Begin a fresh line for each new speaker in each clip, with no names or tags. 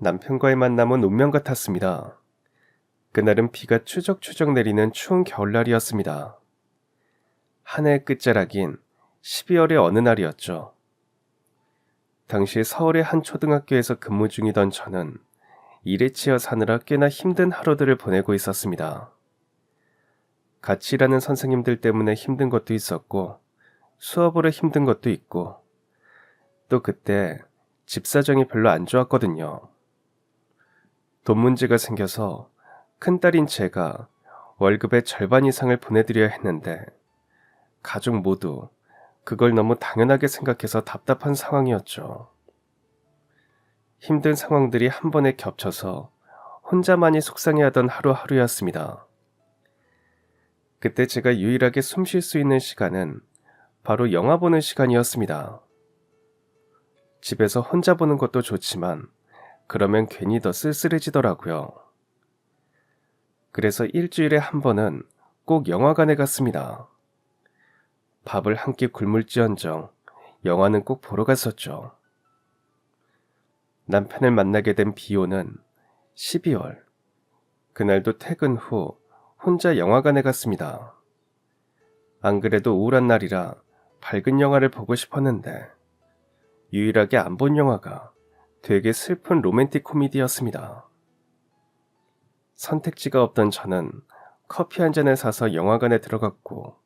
남편과의 만남은 운명 같았습니다. 그날은 비가 추적추적 내리는 추운 겨울날이었습니다. 한 해의 끝자락인 12월의 어느 날이었죠. 당시 서울의 한 초등학교에서 근무 중이던 저는 일에 치여 사느라 꽤나 힘든 하루들을 보내고 있었습니다. 같이 일하는 선생님들 때문에 힘든 것도 있었고, 수업으로 힘든 것도 있고, 또 그때 집 사정이 별로 안 좋았거든요. 돈 문제가 생겨서 큰딸인 제가 월급의 절반 이상을 보내드려야 했는데, 가족 모두 그걸 너무 당연하게 생각해서 답답한 상황이었죠. 힘든 상황들이 한 번에 겹쳐서 혼자만이 속상해하던 하루하루였습니다. 그때 제가 유일하게 숨 쉴 수 있는 시간은 바로 영화 보는 시간이었습니다. 집에서 혼자 보는 것도 좋지만 그러면 괜히 더 쓸쓸해지더라고요. 그래서 일주일에 한 번은 꼭 영화관에 갔습니다. 밥을 한 끼 굶을지언정 영화는 꼭 보러 갔었죠. 남편을 만나게 된 비오는 12월. 그날도 퇴근 후 혼자 영화관에 갔습니다. 안 그래도 우울한 날이라 밝은 영화를 보고 싶었는데 유일하게 안 본 영화가 되게 슬픈 로맨틱 코미디였습니다. 선택지가 없던 저는 커피 한 잔을 사서 영화관에 들어갔고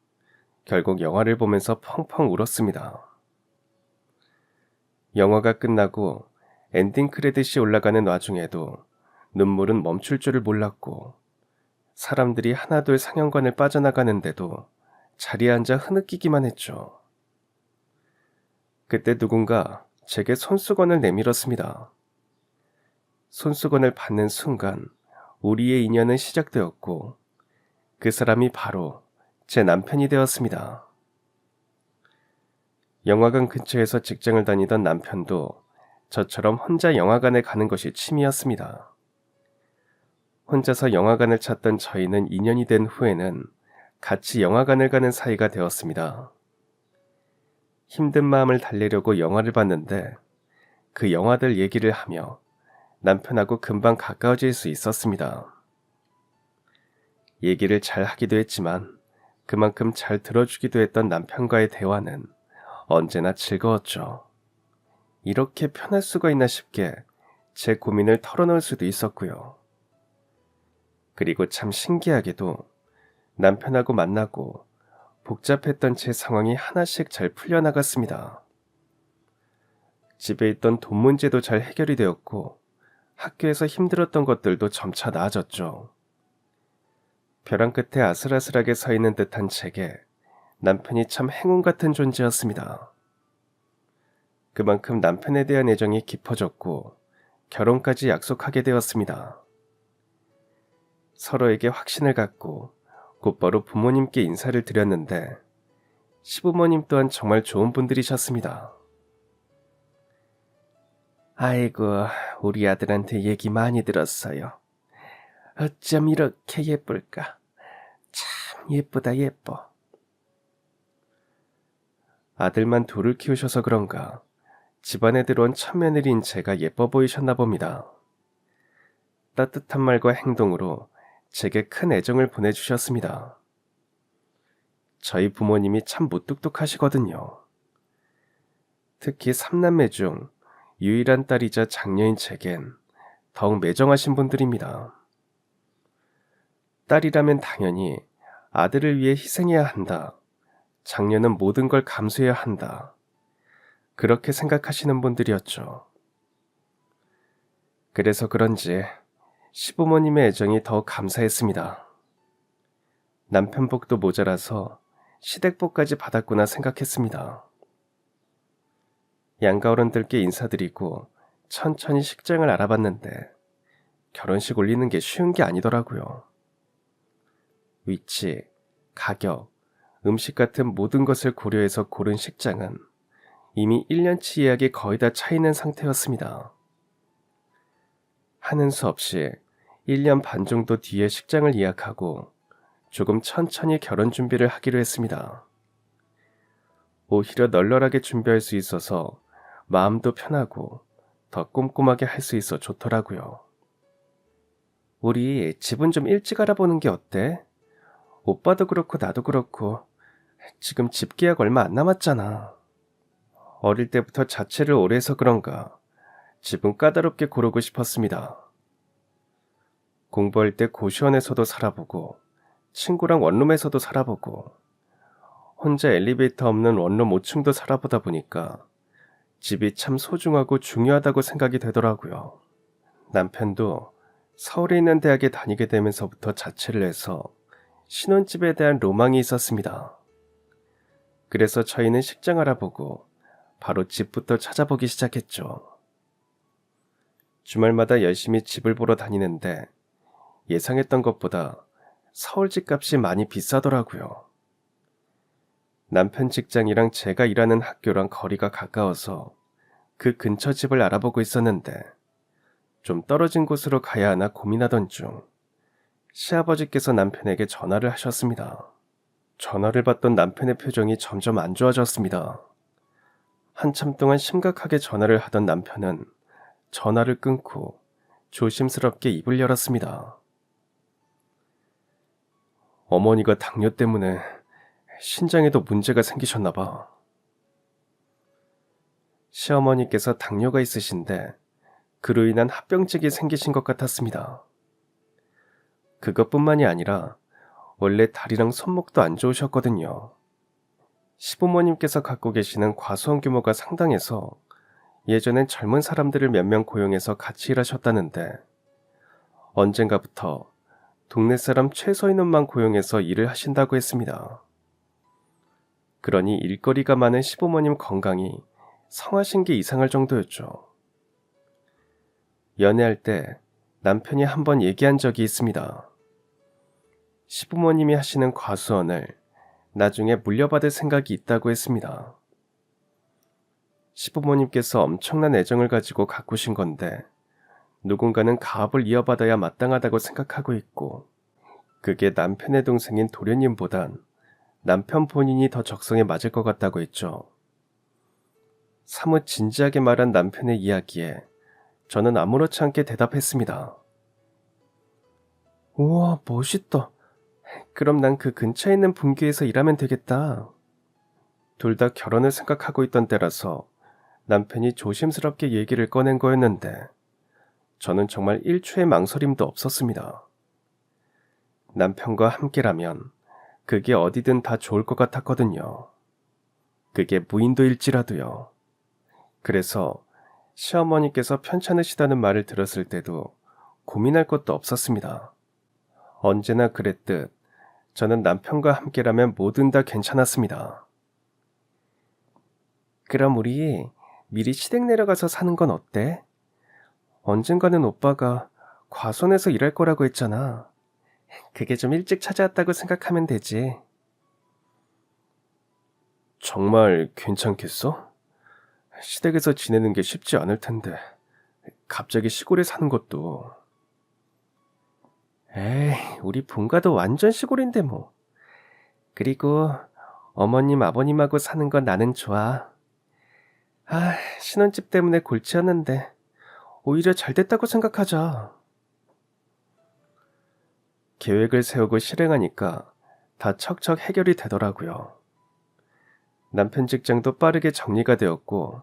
결국 영화를 보면서 펑펑 울었습니다. 영화가 끝나고 엔딩 크레딧이 올라가는 와중에도 눈물은 멈출 줄을 몰랐고 사람들이 하나둘 상영관을 빠져나가는데도 자리에 앉아 흐느끼기만 했죠. 그때 누군가 제게 손수건을 내밀었습니다. 손수건을 받는 순간 우리의 인연은 시작되었고 그 사람이 바로 제 남편이 되었습니다. 영화관 근처에서 직장을 다니던 남편도 저처럼 혼자 영화관에 가는 것이 취미였습니다. 혼자서 영화관을 찾던 저희는 2년이 된 후에는 같이 영화관을 가는 사이가 되었습니다. 힘든 마음을 달래려고 영화를 봤는데 그 영화들 얘기를 하며 남편하고 금방 가까워질 수 있었습니다. 얘기를 잘 하기도 했지만 그만큼 잘 들어주기도 했던 남편과의 대화는 언제나 즐거웠죠. 이렇게 편할 수가 있나 싶게 제 고민을 털어놓을 수도 있었고요. 그리고 참 신기하게도 남편하고 만나고 복잡했던 제 상황이 하나씩 잘 풀려나갔습니다. 집에 있던 돈 문제도 잘 해결이 되었고 학교에서 힘들었던 것들도 점차 나아졌죠. 벼랑 끝에 아슬아슬하게 서 있는 듯한 제게 남편이 참 행운 같은 존재였습니다. 그만큼 남편에 대한 애정이 깊어졌고 결혼까지 약속하게 되었습니다. 서로에게 확신을 갖고 곧바로 부모님께 인사를 드렸는데 시부모님 또한 정말 좋은 분들이셨습니다. 아이고, 우리 아들한테 얘기 많이 들었어요. 어쩜 이렇게 예쁠까? 참 예쁘다 예뻐. 아들만 둘을 키우셔서 그런가 집안에 들어온 첫며느리인 제가 예뻐 보이셨나 봅니다. 따뜻한 말과 행동으로 제게 큰 애정을 보내주셨습니다. 저희 부모님이 참 무뚝뚝하시거든요. 특히 3남매 중 유일한 딸이자 장녀인 제겐 더욱 매정하신 분들입니다. 딸이라면 당연히 아들을 위해 희생해야 한다. 장녀는 모든 걸 감수해야 한다. 그렇게 생각하시는 분들이었죠. 그래서 그런지 시부모님의 애정이 더 감사했습니다. 남편 복도 모자라서 시댁복까지 받았구나 생각했습니다. 양가 어른들께 인사드리고 천천히 식장을 알아봤는데 결혼식 올리는 게 쉬운 게 아니더라고요. 위치, 가격, 음식 같은 모든 것을 고려해서 고른 식장은 이미 1년치 예약이 거의 다 차 있는 상태였습니다. 하는 수 없이 1년 반 정도 뒤에 식장을 예약하고 조금 천천히 결혼 준비를 하기로 했습니다. 오히려 널널하게 준비할 수 있어서 마음도 편하고 더 꼼꼼하게 할 수 있어 좋더라고요. 우리 집은 좀 일찍 알아보는 게 어때? 오빠도 그렇고 나도 그렇고 지금 집 계약 얼마 안 남았잖아. 어릴 때부터 자취를 오래 해서 그런가 집은 까다롭게 고르고 싶었습니다. 공부할 때 고시원에서도 살아보고 친구랑 원룸에서도 살아보고 혼자 엘리베이터 없는 원룸 5층도 살아보다 보니까 집이 참 소중하고 중요하다고 생각이 되더라고요. 남편도 서울에 있는 대학에 다니게 되면서부터 자취를 해서 신혼집에 대한 로망이 있었습니다. 그래서 저희는 식장 알아보고 바로 집부터 찾아보기 시작했죠. 주말마다 열심히 집을 보러 다니는데 예상했던 것보다 서울 집값이 많이 비싸더라고요. 남편 직장이랑 제가 일하는 학교랑 거리가 가까워서 그 근처 집을 알아보고 있었는데 좀 떨어진 곳으로 가야 하나 고민하던 중 시아버지께서 남편에게 전화를 하셨습니다. 전화를 받던 남편의 표정이 점점 안 좋아졌습니다. 한참 동안 심각하게 전화를 하던 남편은 전화를 끊고 조심스럽게 입을 열었습니다. 어머니가 당뇨 때문에 신장에도 문제가 생기셨나 봐. 시어머니께서 당뇨가 있으신데 그로 인한 합병증이 생기신 것 같았습니다. 그것뿐만이 아니라 원래 다리랑 손목도 안 좋으셨거든요. 시부모님께서 갖고 계시는 과수원 규모가 상당해서 예전엔 젊은 사람들을 몇 명 고용해서 같이 일하셨다는데 언젠가부터 동네 사람 최소 인원만 고용해서 일을 하신다고 했습니다. 그러니 일거리가 많은 시부모님 건강이 성하신 게 이상할 정도였죠. 연애할 때 남편이 한번 얘기한 적이 있습니다. 시부모님이 하시는 과수원을 나중에 물려받을 생각이 있다고 했습니다. 시부모님께서 엄청난 애정을 가지고 가꾸신 건데 누군가는 가업을 이어받아야 마땅하다고 생각하고 있고 그게 남편의 동생인 도련님보단 남편 본인이 더 적성에 맞을 것 같다고 했죠. 사뭇 진지하게 말한 남편의 이야기에 저는 아무렇지 않게 대답했습니다. 우와, 멋있다. 그럼 난 그 근처에 있는 분기에서 일하면 되겠다. 둘 다 결혼을 생각하고 있던 때라서 남편이 조심스럽게 얘기를 꺼낸 거였는데 저는 정말 1초의 망설임도 없었습니다. 남편과 함께라면 그게 어디든 다 좋을 것 같았거든요. 그게 무인도일지라도요. 그래서 시어머니께서 편찮으시다는 말을 들었을 때도 고민할 것도 없었습니다. 언제나 그랬듯 저는 남편과 함께라면 뭐든 다 괜찮았습니다. 그럼 우리 미리 시댁 내려가서 사는 건 어때? 언젠가는 오빠가 과수원에서 일할 거라고 했잖아. 그게 좀 일찍 찾아왔다고 생각하면 되지. 정말 괜찮겠어? 시댁에서 지내는 게 쉽지 않을 텐데 갑자기 시골에 사는 것도. 에이, 우리 본가도 완전 시골인데 뭐. 그리고 어머님 아버님하고 사는 건 나는 좋아. 신혼집 때문에 골치였는데 오히려 잘 됐다고 생각하자. 계획을 세우고 실행하니까 다 척척 해결이 되더라고요. 남편 직장도 빠르게 정리가 되었고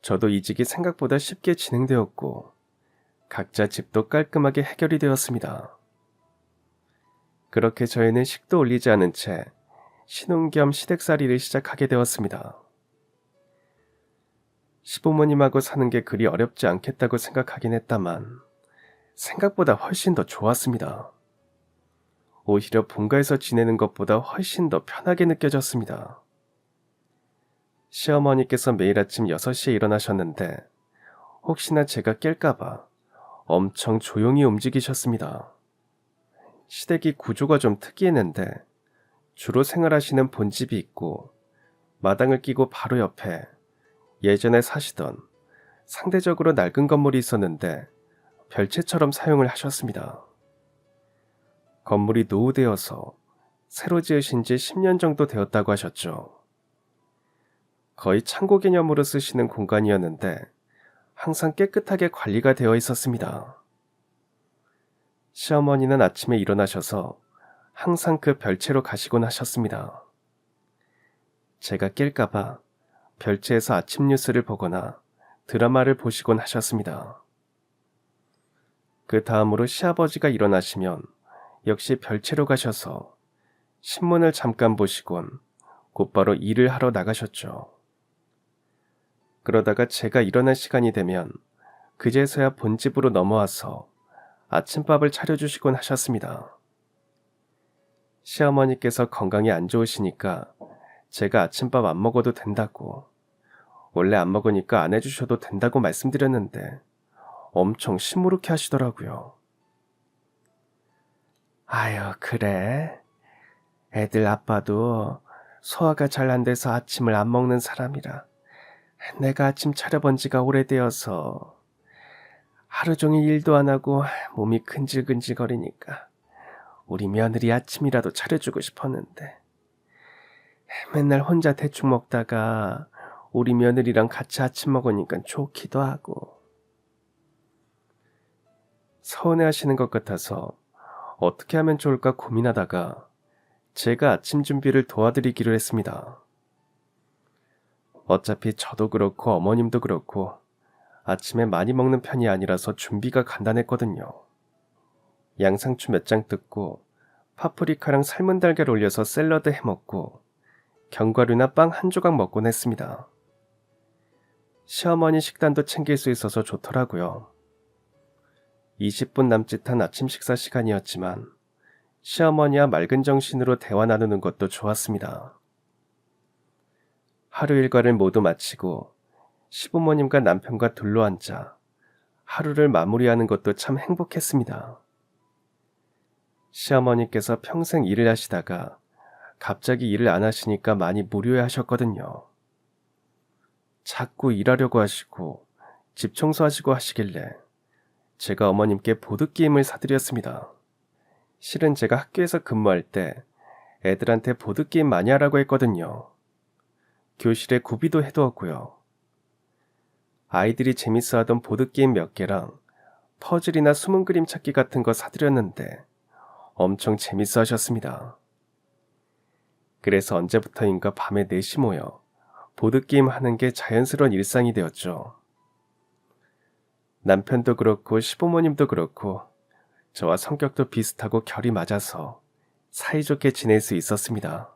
저도 이직이 생각보다 쉽게 진행되었고 각자 집도 깔끔하게 해결이 되었습니다. 그렇게 저희는 식도 올리지 않은 채 신혼 겸 시댁살이를 시작하게 되었습니다. 시부모님하고 사는 게 그리 어렵지 않겠다고 생각하긴 했다만 생각보다 훨씬 더 좋았습니다. 오히려 본가에서 지내는 것보다 훨씬 더 편하게 느껴졌습니다. 시어머니께서 매일 아침 6시에 일어나셨는데 혹시나 제가 깰까봐 엄청 조용히 움직이셨습니다. 시댁이 구조가 좀 특이했는데 주로 생활하시는 본집이 있고 마당을 끼고 바로 옆에 예전에 사시던 상대적으로 낡은 건물이 있었는데 별채처럼 사용을 하셨습니다. 건물이 노후되어서 새로 지으신 지 10년 정도 되었다고 하셨죠. 거의 창고 개념으로 쓰시는 공간이었는데 항상 깨끗하게 관리가 되어 있었습니다. 시어머니는 아침에 일어나셔서 항상 그 별채로 가시곤 하셨습니다. 제가 깰까봐 별채에서 아침 뉴스를 보거나 드라마를 보시곤 하셨습니다. 그 다음으로 시아버지가 일어나시면 역시 별채로 가셔서 신문을 잠깐 보시곤 곧바로 일을 하러 나가셨죠. 그러다가 제가 일어날 시간이 되면 그제서야 본집으로 넘어와서 아침밥을 차려주시곤 하셨습니다. 시어머니께서 건강이 안 좋으시니까 제가 아침밥 안 먹어도 된다고, 원래 안 먹으니까 안 해주셔도 된다고 말씀드렸는데 엄청 시무룩해 하시더라고요. 아유, 그래? 애들 아빠도 소화가 잘 안 돼서 아침을 안 먹는 사람이라 내가 아침 차려본 지가 오래되어서 하루 종일 일도 안 하고 몸이 근질근질거리니까 우리 며느리 아침이라도 차려주고 싶었는데 맨날 혼자 대충 먹다가 우리 며느리랑 같이 아침 먹으니까 좋기도 하고. 서운해하시는 것 같아서 어떻게 하면 좋을까 고민하다가 제가 아침 준비를 도와드리기로 했습니다. 어차피 저도 그렇고 어머님도 그렇고 아침에 많이 먹는 편이 아니라서 준비가 간단했거든요. 양상추 몇 장 뜯고 파프리카랑 삶은 달걀 올려서 샐러드 해먹고 견과류나 빵 한 조각 먹곤 했습니다. 시어머니 식단도 챙길 수 있어서 좋더라고요. 20분 남짓한 아침 식사 시간이었지만 시어머니와 맑은 정신으로 대화 나누는 것도 좋았습니다. 하루 일과를 모두 마치고 시부모님과 남편과 둘러앉아 하루를 마무리하는 것도 참 행복했습니다. 시어머니께서 평생 일을 하시다가 갑자기 일을 안 하시니까 많이 무료해 하셨거든요. 자꾸 일하려고 하시고 집 청소하시고 하시길래 제가 어머님께 보드게임을 사드렸습니다. 실은 제가 학교에서 근무할 때 애들한테 보드게임 많이 하라고 했거든요. 교실에 구비도 해두었고요. 아이들이 재밌어하던 보드게임 몇 개랑 퍼즐이나 숨은 그림 찾기 같은 거 사드렸는데 엄청 재밌어 하셨습니다. 그래서 언제부터인가 밤에 넷이 모여 보드게임 하는 게 자연스러운 일상이 되었죠. 남편도 그렇고 시부모님도 그렇고 저와 성격도 비슷하고 결이 맞아서 사이좋게 지낼 수 있었습니다.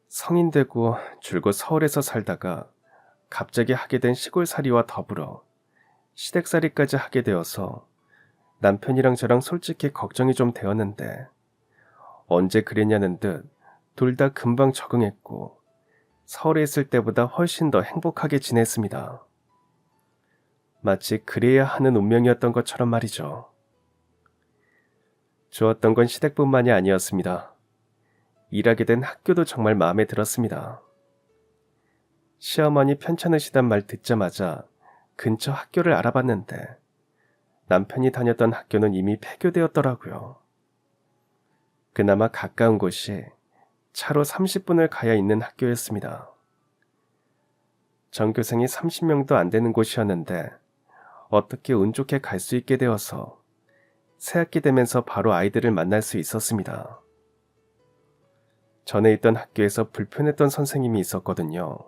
성인 되고 줄곧 서울에서 살다가 갑자기 하게 된 시골살이와 더불어 시댁살이까지 하게 되어서 남편이랑 저랑 솔직히 걱정이 좀 되었는데 언제 그랬냐는 듯 둘 다 금방 적응했고 서울에 있을 때보다 훨씬 더 행복하게 지냈습니다. 마치 그래야 하는 운명이었던 것처럼 말이죠. 좋았던 건 시댁뿐만이 아니었습니다. 일하게 된 학교도 정말 마음에 들었습니다. 시어머니 편찮으시단 말 듣자마자 근처 학교를 알아봤는데 남편이 다녔던 학교는 이미 폐교되었더라고요. 그나마 가까운 곳이 차로 30분을 가야 있는 학교였습니다. 전교생이 30명도 안 되는 곳이었는데 어떻게 운 좋게 갈 수 있게 되어서 새학기 되면서 바로 아이들을 만날 수 있었습니다. 전에 있던 학교에서 불편했던 선생님이 있었거든요.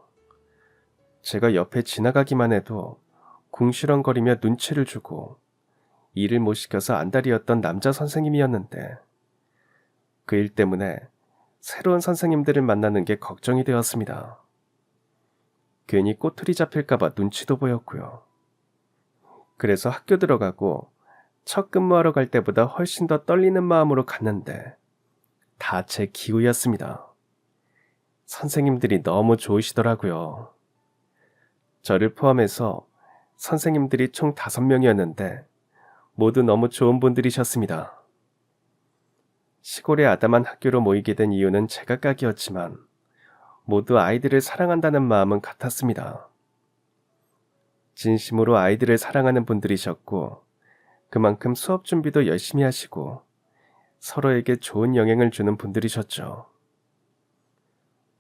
제가 옆에 지나가기만 해도 궁시렁거리며 눈치를 주고 일을 못 시켜서 안달이었던 남자 선생님이었는데 그 일 때문에 새로운 선생님들을 만나는 게 걱정이 되었습니다. 괜히 꼬투리 잡힐까봐 눈치도 보였고요. 그래서 학교 들어가고 첫 근무하러 갈 때보다 훨씬 더 떨리는 마음으로 갔는데 다 제 기우였습니다. 선생님들이 너무 좋으시더라고요. 저를 포함해서 선생님들이 총 5명이었는데 모두 너무 좋은 분들이셨습니다. 시골의 아담한 학교로 모이게 된 이유는 제각각이었지만 모두 아이들을 사랑한다는 마음은 같았습니다. 진심으로 아이들을 사랑하는 분들이셨고 그만큼 수업 준비도 열심히 하시고 서로에게 좋은 영향을 주는 분들이셨죠.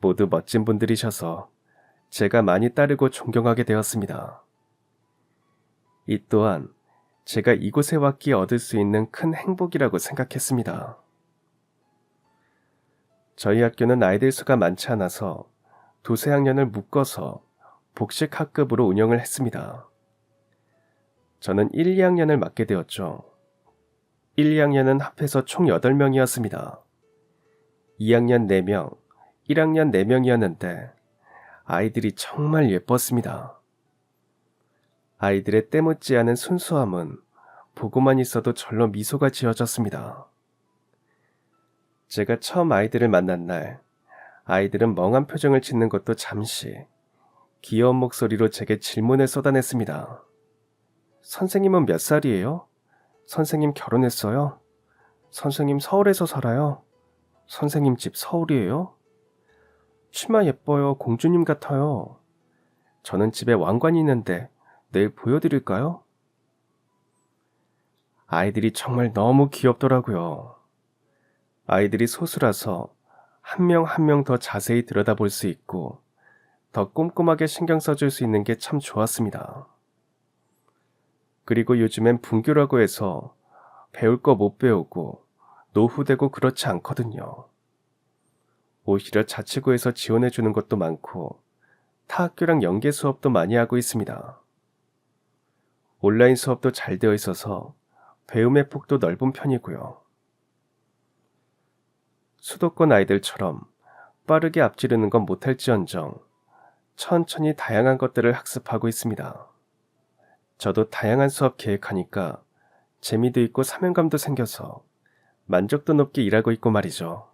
모두 멋진 분들이셔서 제가 많이 따르고 존경하게 되었습니다. 이 또한 제가 이곳에 왔기에 얻을 수 있는 큰 행복이라고 생각했습니다. 저희 학교는 아이들 수가 많지 않아서 두세 학년을 묶어서 복식 학급으로 운영을 했습니다. 저는 1, 2학년을 맡게 되었죠. 1, 2학년은 합해서 총 8명이었습니다. 2학년 4명, 1학년 4명이었는데 아이들이 정말 예뻤습니다. 아이들의 때묻지 않은 순수함은 보고만 있어도 절로 미소가 지어졌습니다. 제가 처음 아이들을 만난 날, 아이들은 멍한 표정을 짓는 것도 잠시 귀여운 목소리로 제게 질문을 쏟아냈습니다. 선생님은 몇 살이에요? 선생님 결혼했어요? 선생님 서울에서 살아요? 선생님 집 서울이에요? 치마 예뻐요. 공주님 같아요. 저는 집에 왕관이 있는데 내일 보여드릴까요? 아이들이 정말 너무 귀엽더라고요. 아이들이 소수라서 한 명 한 명 더 자세히 들여다볼 수 있고 더 꼼꼼하게 신경 써줄 수 있는 게 참 좋았습니다. 그리고 요즘엔 분교라고 해서 배울 거 못 배우고 노후되고 그렇지 않거든요. 오히려 자치구에서 지원해주는 것도 많고 타 학교랑 연계 수업도 많이 하고 있습니다. 온라인 수업도 잘 되어 있어서 배움의 폭도 넓은 편이고요. 수도권 아이들처럼 빠르게 앞지르는 건 못할지언정 천천히 다양한 것들을 학습하고 있습니다. 저도 다양한 수업 계획하니까 재미도 있고 사명감도 생겨서 만족도 높게 일하고 있고 말이죠.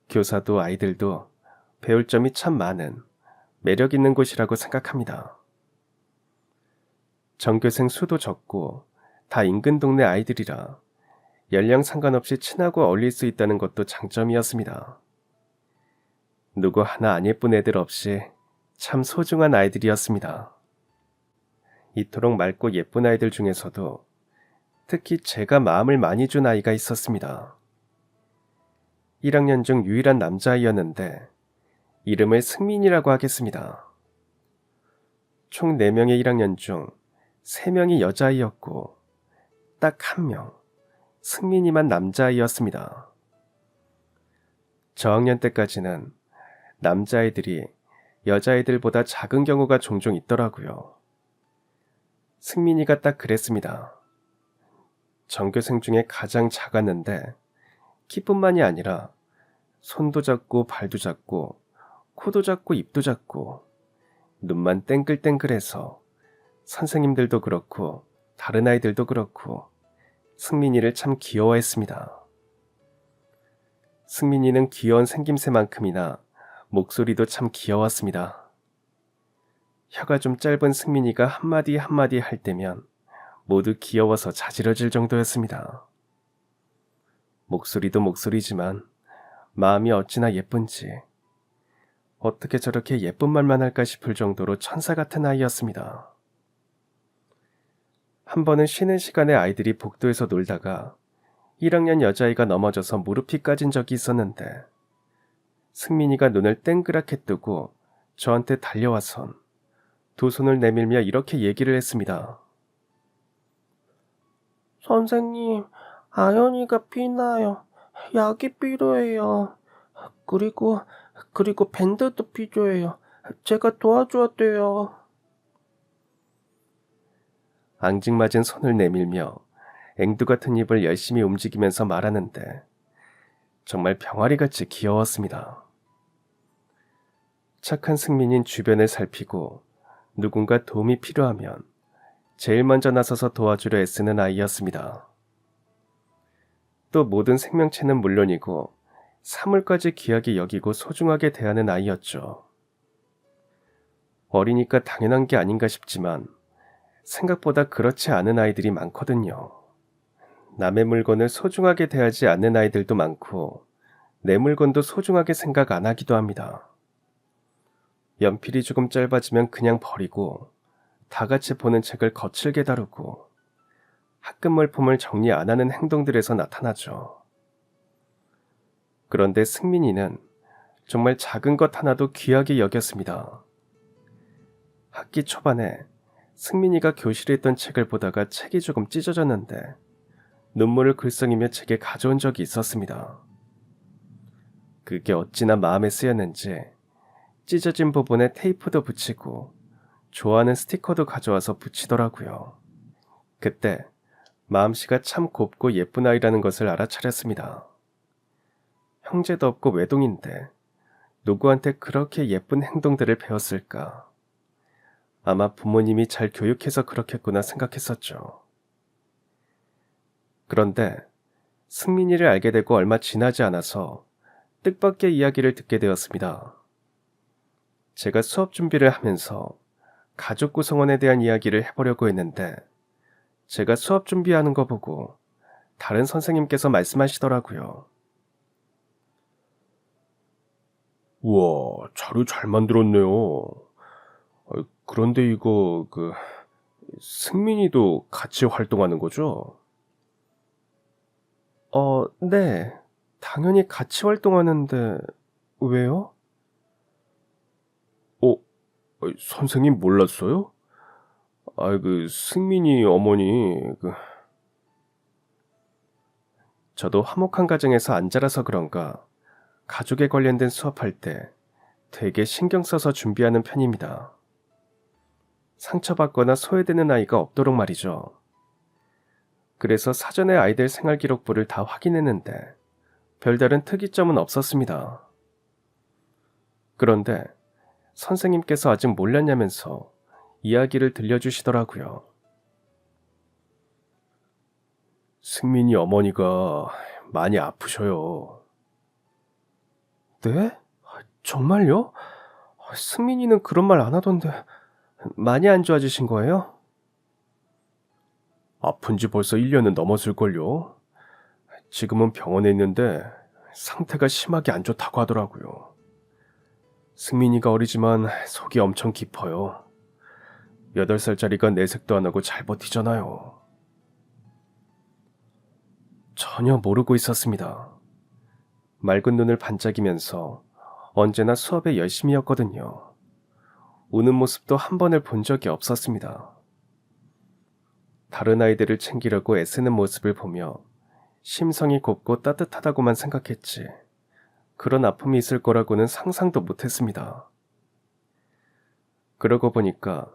교사도 아이들도 배울 점이 참 많은 매력 있는 곳이라고 생각합니다. 전교생 수도 적고 다 인근 동네 아이들이라 연령 상관없이 친하고 어울릴 수 있다는 것도 장점이었습니다. 누구 하나 안 예쁜 애들 없이 참 소중한 아이들이었습니다. 이토록 맑고 예쁜 아이들 중에서도 특히 제가 마음을 많이 준 아이가 있었습니다. 1학년 중 유일한 남자아이였는데 이름을 승민이라고 하겠습니다. 총 4명의 1학년 중 3명이 여자아이였고 딱 1명, 승민이만 남자아이였습니다. 저학년 때까지는 남자아이들이 여자아이들보다 작은 경우가 종종 있더라고요. 승민이가 딱 그랬습니다. 전교생 중에 가장 작았는데 키뿐만이 아니라 손도 작고 발도 작고 코도 작고 입도 작고 눈만 땡글땡글해서 선생님들도 그렇고 다른 아이들도 그렇고 승민이를 참 귀여워했습니다. 승민이는 귀여운 생김새만큼이나 목소리도 참 귀여웠습니다. 혀가 좀 짧은 승민이가 한마디 한마디 할 때면 모두 귀여워서 자지러질 정도였습니다. 목소리도 목소리지만 마음이 어찌나 예쁜지 어떻게 저렇게 예쁜 말만 할까 싶을 정도로 천사 같은 아이였습니다. 한 번은 쉬는 시간에 아이들이 복도에서 놀다가 1학년 여자아이가 넘어져서 무릎이 까진 적이 있었는데 승민이가 눈을 땡그랗게 뜨고 저한테 달려와선 두 손을 내밀며 이렇게 얘기를 했습니다. 선생님, 아연이가 피나요. 약이 필요해요. 그리고 밴드도 필요해요. 제가 도와줘야 돼요. 앙증맞은 손을 내밀며 앵두 같은 입을 열심히 움직이면서 말하는데 정말 병아리같이 귀여웠습니다. 착한 승민인 주변을 살피고 누군가 도움이 필요하면 제일 먼저 나서서 도와주려 애쓰는 아이였습니다. 또 모든 생명체는 물론이고 사물까지 귀하게 여기고 소중하게 대하는 아이였죠. 어리니까 당연한 게 아닌가 싶지만 생각보다 그렇지 않은 아이들이 많거든요. 남의 물건을 소중하게 대하지 않는 아이들도 많고 내 물건도 소중하게 생각 안 하기도 합니다. 연필이 조금 짧아지면 그냥 버리고 다 같이 보는 책을 거칠게 다루고 학급 물품을 정리 안 하는 행동들에서 나타나죠. 그런데 승민이는 정말 작은 것 하나도 귀하게 여겼습니다. 학기 초반에 승민이가 교실에 있던 책을 보다가 책이 조금 찢어졌는데 눈물을 글썽이며 책에 가져온 적이 있었습니다. 그게 어찌나 마음에 쓰였는지 찢어진 부분에 테이프도 붙이고 좋아하는 스티커도 가져와서 붙이더라고요. 그때 마음씨가 참 곱고 예쁜 아이라는 것을 알아차렸습니다. 형제도 없고 외동인데 누구한테 그렇게 예쁜 행동들을 배웠을까? 아마 부모님이 잘 교육해서 그렇겠구나 생각했었죠. 그런데 승민이를 알게 되고 얼마 지나지 않아서 뜻밖의 이야기를 듣게 되었습니다. 제가 수업 준비를 하면서 가족 구성원에 대한 이야기를 해보려고 했는데 제가 수업 준비하는 거 보고 다른 선생님께서 말씀하시더라고요. 우와, 자료 잘 만들었네요. 그런데 이거 승민이도 같이 활동하는 거죠? 네. 당연히 같이 활동하는데 왜요? 어, 선생님 몰랐어요? 승민이 어머니 저도 화목한 가정에서 안 자라서 그런가 가족에 관련된 수업할 때 되게 신경 써서 준비하는 편입니다. 상처받거나 소외되는 아이가 없도록 말이죠. 그래서 사전에 아이들 생활기록부를 다 확인했는데 별다른 특이점은 없었습니다. 그런데 선생님께서 아직 몰랐냐면서 이야기를 들려주시더라고요. 승민이 어머니가 많이 아프셔요. 네? 정말요? 승민이는 그런 말 안 하던데 많이 안 좋아지신 거예요? 아픈 지 벌써 1년은 넘었을걸요. 지금은 병원에 있는데 상태가 심하게 안 좋다고 하더라고요. 승민이가 어리지만 속이 엄청 깊어요. 8살짜리가 내색도 안 하고 잘 버티잖아요. 전혀 모르고 있었습니다. 맑은 눈을 반짝이면서 언제나 수업에 열심히였거든요. 우는 모습도 한 번을 본 적이 없었습니다. 다른 아이들을 챙기려고 애쓰는 모습을 보며 심성이 곱고 따뜻하다고만 생각했지 그런 아픔이 있을 거라고는 상상도 못했습니다. 그러고 보니까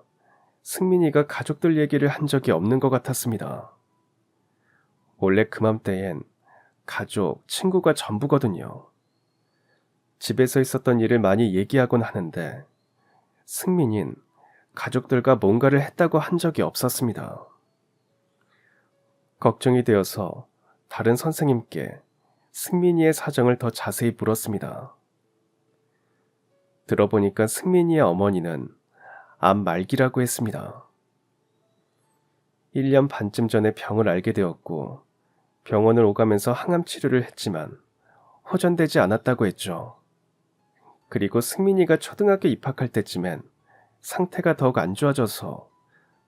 승민이가 가족들 얘기를 한 적이 없는 것 같았습니다. 원래 그맘때엔 가족, 친구가 전부거든요. 집에서 있었던 일을 많이 얘기하곤 하는데 승민인 가족들과 뭔가를 했다고 한 적이 없었습니다. 걱정이 되어서 다른 선생님께 승민이의 사정을 더 자세히 물었습니다. 들어보니까 승민이의 어머니는 암 말기라고 했습니다. 1년 반쯤 전에 병을 알게 되었고 병원을 오가면서 항암 치료를 했지만 호전되지 않았다고 했죠. 그리고 승민이가 초등학교 입학할 때쯤엔 상태가 더욱 안 좋아져서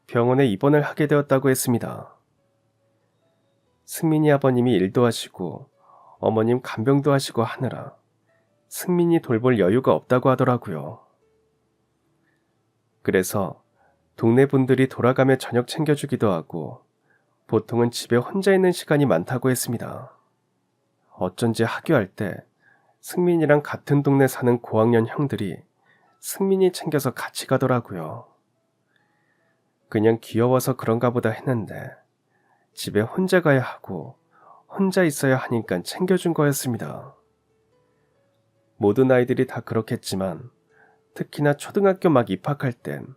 병원에 입원을 하게 되었다고 했습니다. 승민이 아버님이 일도 하시고 어머님 간병도 하시고 하느라 승민이 돌볼 여유가 없다고 하더라고요. 그래서 동네 분들이 돌아가며 저녁 챙겨주기도 하고 보통은 집에 혼자 있는 시간이 많다고 했습니다. 어쩐지 학교할 때 승민이랑 같은 동네 사는 고학년 형들이 승민이 챙겨서 같이 가더라고요. 그냥 귀여워서 그런가 보다 했는데 집에 혼자 가야 하고 혼자 있어야 하니까 챙겨준 거였습니다. 모든 아이들이 다 그렇겠지만 특히나 초등학교 막 입학할 땐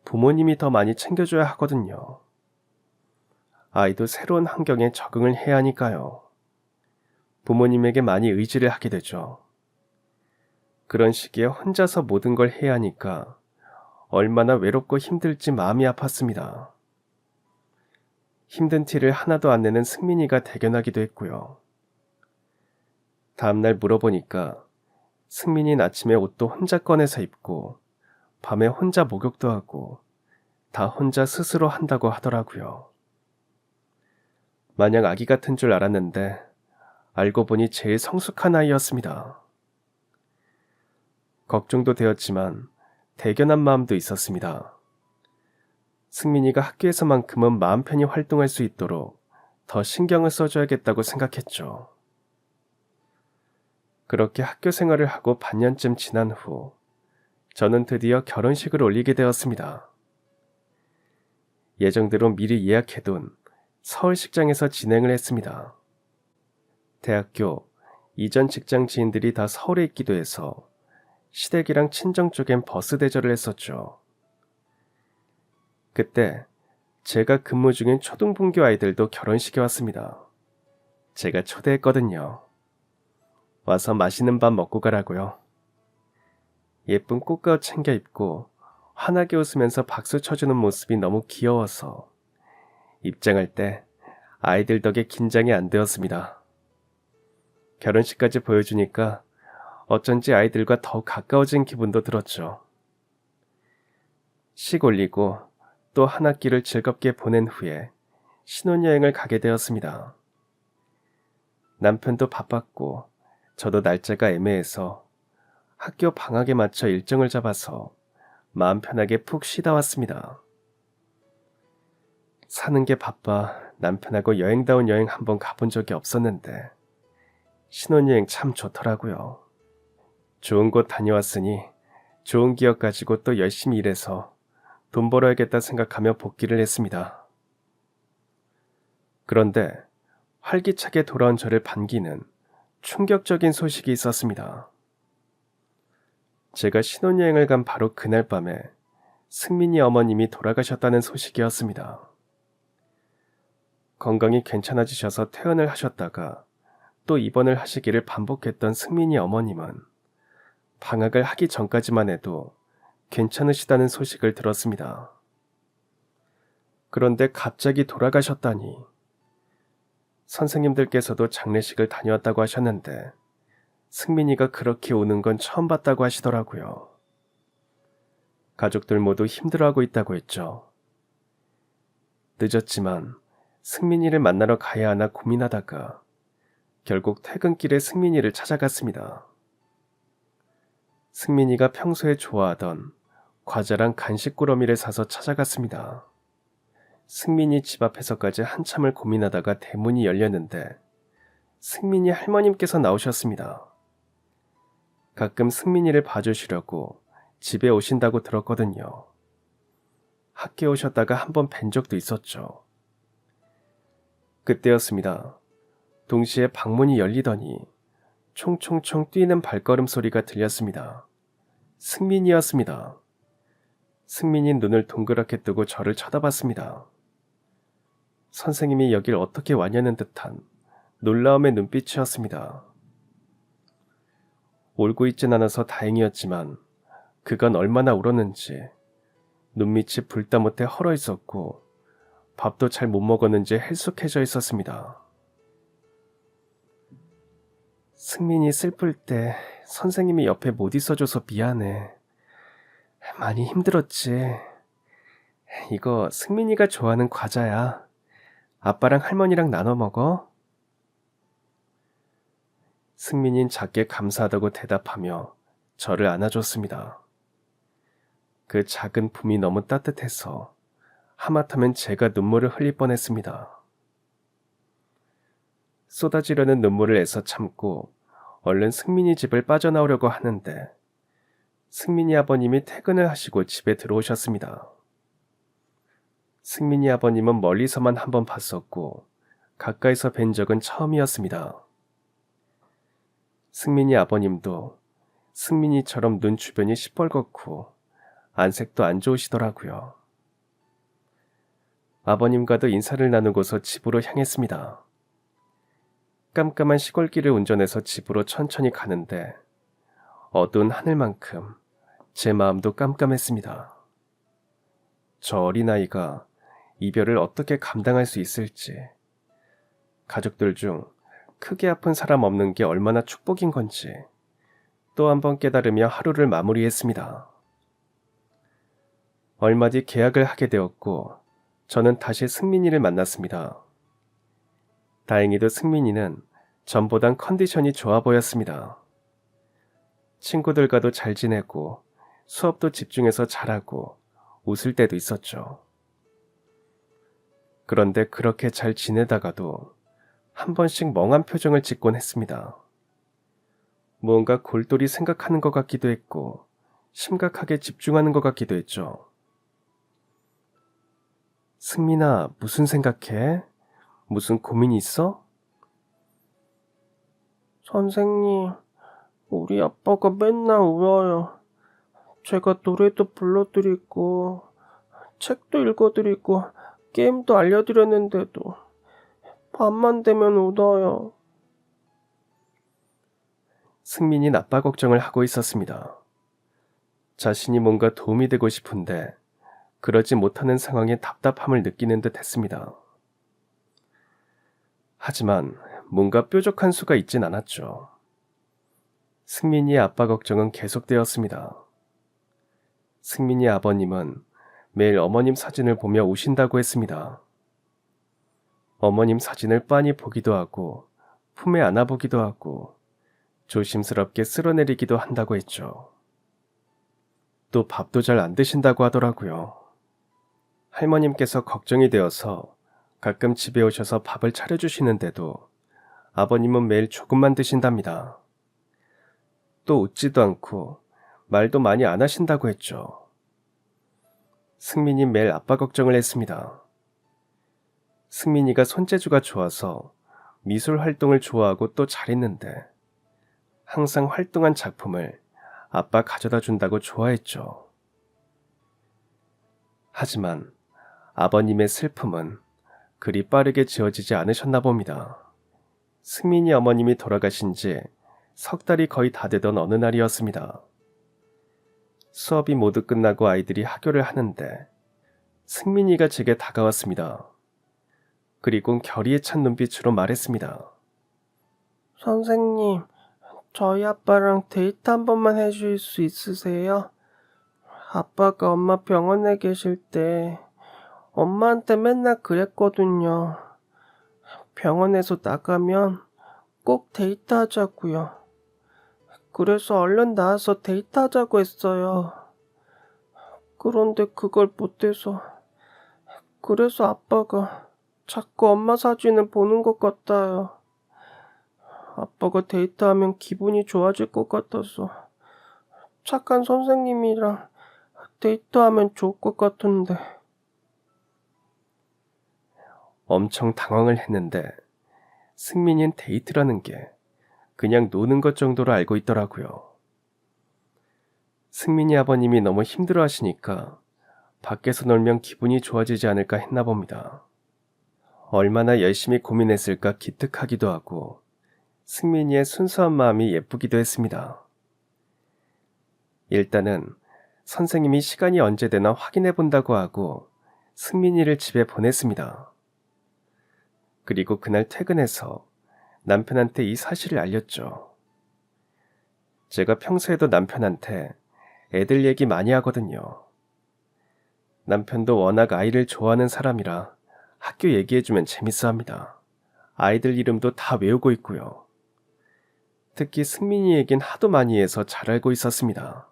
부모님이 더 많이 챙겨줘야 하거든요. 아이도 새로운 환경에 적응을 해야 하니까요. 부모님에게 많이 의지를 하게 되죠. 그런 시기에 혼자서 모든 걸 해야 하니까 얼마나 외롭고 힘들지 마음이 아팠습니다. 힘든 티를 하나도 안 내는 승민이가 대견하기도 했고요. 다음날 물어보니까 승민이는 아침에 옷도 혼자 꺼내서 입고 밤에 혼자 목욕도 하고 다 혼자 스스로 한다고 하더라고요. 마냥 아기 같은 줄 알았는데 알고 보니 제일 성숙한 아이였습니다. 걱정도 되었지만 대견한 마음도 있었습니다. 승민이가 학교에서만큼은 마음 편히 활동할 수 있도록 더 신경을 써줘야겠다고 생각했죠. 그렇게 학교 생활을 하고 반년쯤 지난 후 저는 드디어 결혼식을 올리게 되었습니다. 예정대로 미리 예약해둔 서울식장에서 진행을 했습니다. 대학교 이전 직장 지인들이 다 서울에 있기도 해서 시댁이랑 친정 쪽엔 버스 대절을 했었죠. 그때 제가 근무 중인 초등분교 아이들도 결혼식에 왔습니다. 제가 초대했거든요. 와서 맛있는 밥 먹고 가라고요. 예쁜 꽃가옷 챙겨 입고 환하게 웃으면서 박수 쳐주는 모습이 너무 귀여워서 입장할 때 아이들 덕에 긴장이 안 되었습니다. 결혼식까지 보여주니까 어쩐지 아이들과 더 가까워진 기분도 들었죠. 식 올리고 또 한 학기를 즐겁게 보낸 후에 신혼여행을 가게 되었습니다. 남편도 바빴고 저도 날짜가 애매해서 학교 방학에 맞춰 일정을 잡아서 마음 편하게 푹 쉬다 왔습니다. 사는 게 바빠 남편하고 여행다운 여행 한번 가본 적이 없었는데 신혼여행 참 좋더라고요. 좋은 곳 다녀왔으니 좋은 기억 가지고 또 열심히 일해서 돈 벌어야겠다 생각하며 복귀를 했습니다. 그런데 활기차게 돌아온 저를 반기는 충격적인 소식이 있었습니다. 제가 신혼여행을 간 바로 그날 밤에 승민이 어머님이 돌아가셨다는 소식이었습니다. 건강이 괜찮아지셔서 퇴원을 하셨다가 또 입원을 하시기를 반복했던 승민이 어머님은 방학을 하기 전까지만 해도 괜찮으시다는 소식을 들었습니다. 그런데 갑자기 돌아가셨다니. 선생님들께서도 장례식을 다녀왔다고 하셨는데 승민이가 그렇게 우는 건 처음 봤다고 하시더라고요. 가족들 모두 힘들어하고 있다고 했죠. 늦었지만 승민이를 만나러 가야 하나 고민하다가 결국 퇴근길에 승민이를 찾아갔습니다. 승민이가 평소에 좋아하던 과자랑 간식 꾸러미를 사서 찾아갔습니다. 승민이 집 앞에서까지 한참을 고민하다가 대문이 열렸는데 승민이 할머님께서 나오셨습니다. 가끔 승민이를 봐주시려고 집에 오신다고 들었거든요. 학교에 오셨다가 한번 뵌 적도 있었죠. 그때였습니다. 동시에 방문이 열리더니 총총총 뛰는 발걸음 소리가 들렸습니다. 승민이였습니다. 승민이 눈을 동그랗게 뜨고 저를 쳐다봤습니다. 선생님이 여길 어떻게 왔냐는 듯한 놀라움의 눈빛이었습니다. 울고 있진 않아서 다행이었지만 그간 얼마나 울었는지 눈밑이 불다 못해 헐어 있었고 밥도 잘 못 먹었는지 헬쑥해져 있었습니다. 승민이 슬플 때 선생님이 옆에 못 있어줘서 미안해. 많이 힘들었지. 이거 승민이가 좋아하는 과자야. 아빠랑 할머니랑 나눠 먹어. 승민이는 작게 감사하다고 대답하며 저를 안아줬습니다. 그 작은 품이 너무 따뜻해서 하마터면 제가 눈물을 흘릴 뻔했습니다. 쏟아지려는 눈물을 애써 참고 얼른 승민이 집을 빠져나오려고 하는데 승민이 아버님이 퇴근을 하시고 집에 들어오셨습니다. 승민이 아버님은 멀리서만 한번 봤었고 가까이서 뵌 적은 처음이었습니다. 승민이 아버님도 승민이처럼 눈 주변이 시뻘겋고 안색도 안 좋으시더라고요. 아버님과도 인사를 나누고서 집으로 향했습니다. 깜깜한 시골길을 운전해서 집으로 천천히 가는데 어두운 하늘만큼 제 마음도 깜깜했습니다. 저 어린아이가 이별을 어떻게 감당할 수 있을지, 가족들 중 크게 아픈 사람 없는 게 얼마나 축복인 건지 또 한 번 깨달으며 하루를 마무리했습니다. 얼마 뒤 계약을 하게 되었고 저는 다시 승민이를 만났습니다. 다행히도 승민이는 전보단 컨디션이 좋아 보였습니다. 친구들과도 잘 지내고 수업도 집중해서 잘하고 웃을 때도 있었죠. 그런데 그렇게 잘 지내다가도 한 번씩 멍한 표정을 짓곤 했습니다. 무언가 골똘히 생각하는 것 같기도 했고 심각하게 집중하는 것 같기도 했죠. 승민아, 무슨 생각해? 무슨 고민이 있어?
선생님, 우리 아빠가 맨날 울어요. 제가 노래도 불러드리고, 책도 읽어드리고, 게임도 알려드렸는데도 밤만 되면 울어요.
승민이 아빠 걱정을 하고 있었습니다. 자신이 뭔가 도움이 되고 싶은데 그러지 못하는 상황에 답답함을 느끼는 듯 했습니다. 하지만 뭔가 뾰족한 수가 있진 않았죠. 승민이의 아빠 걱정은 계속되었습니다. 승민이 아버님은 매일 어머님 사진을 보며 우신다고 했습니다. 어머님 사진을 빤히 보기도 하고 품에 안아보기도 하고 조심스럽게 쓸어내리기도 한다고 했죠. 또 밥도 잘 안 드신다고 하더라고요. 할머님께서 걱정이 되어서 가끔 집에 오셔서 밥을 차려주시는데도 아버님은 매일 조금만 드신답니다. 또 웃지도 않고 말도 많이 안 하신다고 했죠. 승민이 매일 아빠 걱정을 했습니다. 승민이가 손재주가 좋아서 미술 활동을 좋아하고 또 잘했는데 항상 활동한 작품을 아빠 가져다 준다고 좋아했죠. 하지만 아버님의 슬픔은 그리 빠르게 지워지지 않으셨나 봅니다. 승민이 어머님이 돌아가신 지 석 달이 거의 다 되던 어느 날이었습니다. 수업이 모두 끝나고 아이들이 학교를 하는데 승민이가 제게 다가왔습니다. 그리고 결의에 찬 눈빛으로 말했습니다.
선생님, 저희 아빠랑 데이트 한 번만 해줄 수 있으세요? 아빠가 엄마 병원에 계실 때 엄마한테 맨날 그랬거든요. 병원에서 나가면 꼭 데이트하자고요. 그래서 얼른 나와서 데이트하자고 했어요. 그런데 그걸 못해서 그래서 아빠가 자꾸 엄마 사진을 보는 것 같아요. 아빠가 데이트하면 기분이 좋아질 것 같아서 착한 선생님이랑 데이트하면 좋을 것 같은데.
엄청 당황을 했는데 승민이는 데이트라는 게 그냥 노는 것 정도로 알고 있더라고요. 승민이 아버님이 너무 힘들어 하시니까 밖에서 놀면 기분이 좋아지지 않을까 했나 봅니다. 얼마나 열심히 고민했을까 기특하기도 하고 승민이의 순수한 마음이 예쁘기도 했습니다. 일단은 선생님이 시간이 언제 되나 확인해 본다고 하고 승민이를 집에 보냈습니다. 그리고 그날 퇴근해서 남편한테 이 사실을 알렸죠. 제가 평소에도 남편한테 애들 얘기 많이 하거든요. 남편도 워낙 아이를 좋아하는 사람이라 학교 얘기해주면 재밌어 합니다. 아이들 이름도 다 외우고 있고요. 특히 승민이 얘긴 하도 많이 해서 잘 알고 있었습니다.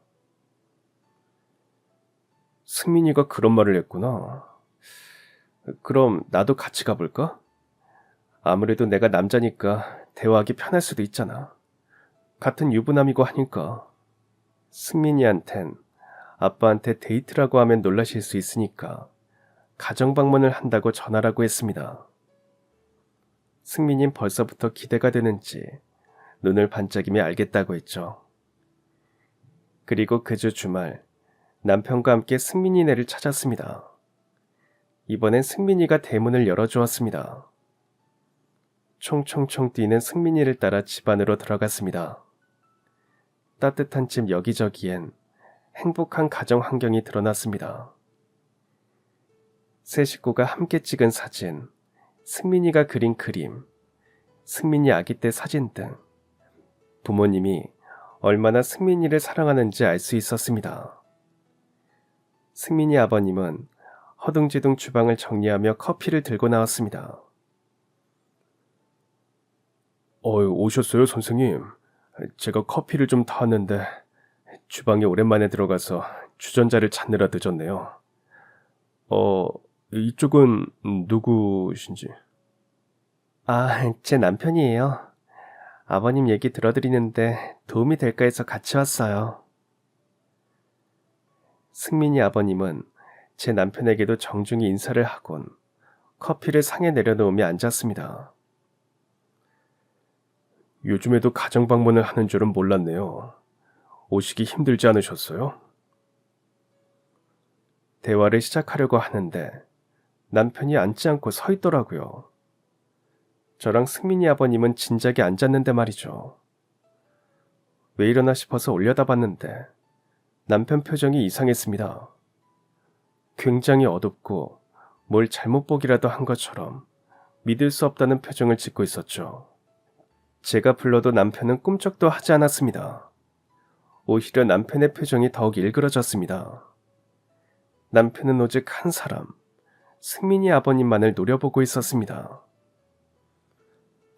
승민이가 그런 말을 했구나. 그럼 나도 같이 가볼까? 아무래도 내가 남자니까 대화하기 편할 수도 있잖아. 같은 유부남이고 하니까. 승민이한텐 아빠한테 데이트라고 하면 놀라실 수 있으니까 가정방문을 한다고 전하라고 했습니다. 승민이는 벌써부터 기대가 되는지 눈을 반짝이며 알겠다고 했죠. 그리고 그 주 주말 남편과 함께 승민이네를 찾았습니다. 이번엔 승민이가 대문을 열어주었습니다. 총총총 뛰는 승민이를 따라 집 안으로 들어갔습니다. 따뜻한 집 여기저기엔 행복한 가정 환경이 드러났습니다. 세 식구가 함께 찍은 사진, 승민이가 그린 그림, 승민이 아기 때 사진 등 부모님이 얼마나 승민이를 사랑하는지 알 수 있었습니다. 승민이 아버님은 허둥지둥 주방을 정리하며 커피를 들고 나왔습니다. 오셨어요, 선생님. 제가 커피를 좀 타왔는데 주방에 오랜만에 들어가서 주전자를 찾느라 늦었네요. 이쪽은 누구신지? 아, 제 남편이에요. 아버님 얘기 들어드리는데 도움이 될까 해서 같이 왔어요. 승민이 아버님은 제 남편에게도 정중히 인사를 하곤 커피를 상에 내려놓으며 앉았습니다. 요즘에도 가정 방문을 하는 줄은 몰랐네요. 오시기 힘들지 않으셨어요? 대화를 시작하려고 하는데 남편이 앉지 않고 서 있더라고요. 저랑 승민이 아버님은 진작에 앉았는데 말이죠. 왜 이러나 싶어서 올려다봤는데 남편 표정이 이상했습니다. 굉장히 어둡고 뭘 잘못 보기라도 한 것처럼 믿을 수 없다는 표정을 짓고 있었죠. 제가 불러도 남편은 꿈쩍도 하지 않았습니다. 오히려 남편의 표정이 더욱 일그러졌습니다. 남편은 오직 한 사람, 승민이 아버님만을 노려보고 있었습니다.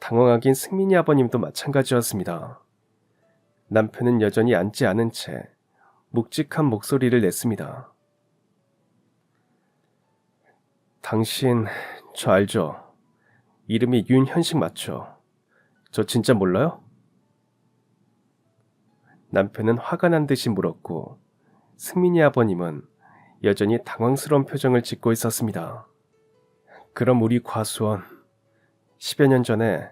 당황하긴 승민이 아버님도 마찬가지였습니다. 남편은 여전히 앉지 않은 채 묵직한 목소리를 냈습니다. 당신 저 알죠? 이름이 윤현식 맞죠? 저 진짜 몰라요? 남편은 화가 난 듯이 물었고 승민이 아버님은 여전히 당황스러운 표정을 짓고 있었습니다. 그럼 우리 과수원 10여 년 전에